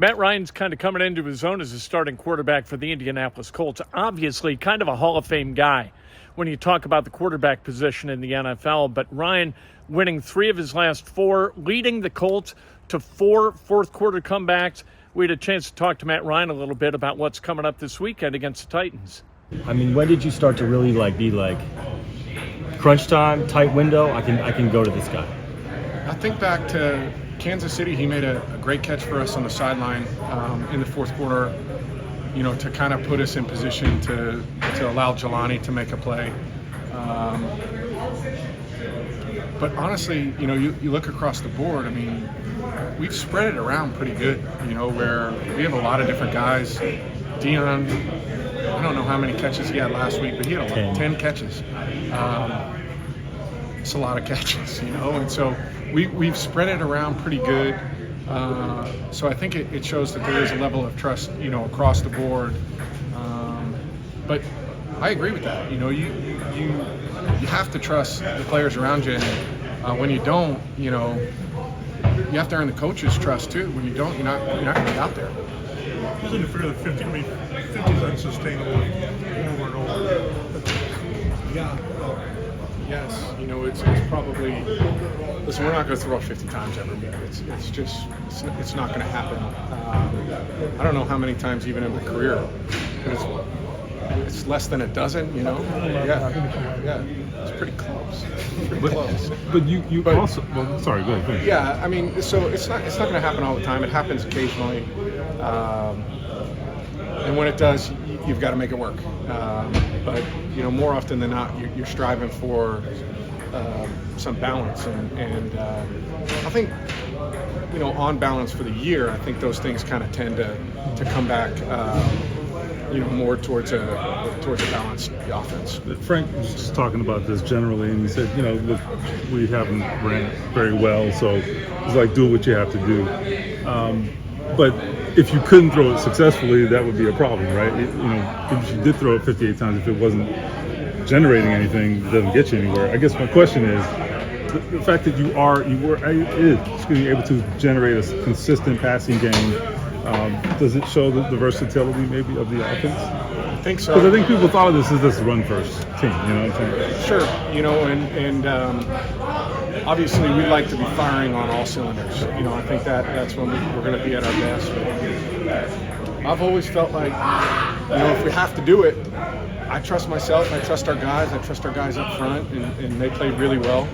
Matt Ryan's kind of coming into his own as a starting quarterback for the Indianapolis Colts. Obviously, kind of a Hall of Fame guy when you talk about the quarterback position in the NFL. But Ryan winning 3 of his last 4, leading the Colts to 4 fourth-quarter comebacks. We had a chance to talk to Matt Ryan a little bit about what's coming up this weekend against the Titans. I mean, when did you start to really be crunch time, tight window? I can go to this guy. I think back to Kansas City. He made a great catch for us on the sideline in the fourth quarter, to kind of put us in position to allow Jelani to make a play. But honestly, you look across the board, I mean, we've spread it around pretty good, where we have a lot of different guys. Dion, I don't know how many catches he had last week, but he had 10 catches. It's a lot of catches, and so we've spread it around pretty good. So I think it shows that there is a level of trust, across the board. But I agree with that. You have to trust the players around you, and when you don't, you have to earn the coach's trust too. When you don't, you're not going to be out there. Isn't it fair that 50 is unsustainable over and over? Yeah. Yes. It's probably. Listen, we're not going to throw 50 times every week. It's not going to happen. I don't know how many times even in my career, but it's less than a dozen. Yeah. It's pretty close. But you also. Well, sorry. Go ahead. Yeah. I mean, so it's not going to happen all the time. It happens occasionally. And when it does, you've got to make it work. But more often than not, you're striving for some balance, and I think on balance for the year, I think those things kind of tend to come back. More towards a balanced offense. Frank was just talking about this generally, and he said, look, we haven't ran very well, so it's like do what you have to do. But if you couldn't throw it successfully, that would be a problem, right? If you did throw it 58 times, if it wasn't generating anything, it doesn't get you anywhere. I guess my question is, the fact that you were able to generate a consistent passing game, does it show the versatility maybe of the offense? I think so. Because I think people thought of this as this run-first team, you know what I'm saying? Sure, and obviously we'd like to be firing on all cylinders. I think that's when we're going to be at our best. But I've always felt like, if we have to do it, I trust myself, I trust our guys, up front, and they played really well.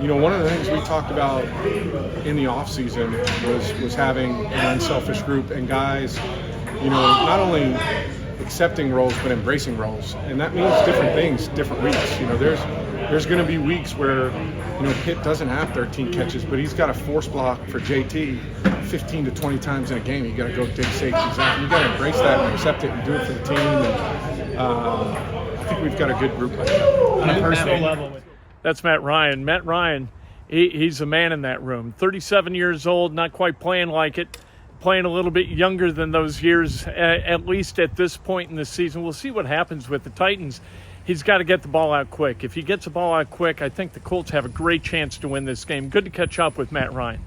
One of the things we talked about in the off season was having an unselfish group and guys, not only accepting roles but embracing roles, and that means different things, different weeks. There's going to be weeks where Pitt doesn't have 13 catches, but he's got a force block for JT 15 to 20 times in a game. You got to go dig safeties out. You got to embrace that and accept it and do it for the team. And I think we've got a good group like that. On a personal level. That's Matt Ryan. Matt Ryan, he's a man in that room. 37 years old, not quite playing like it, playing a little bit younger than those years, at least at this point in the season. We'll see what happens with the Titans. He's got to get the ball out quick. If he gets the ball out quick, I think the Colts have a great chance to win this game. Good to catch up with Matt Ryan.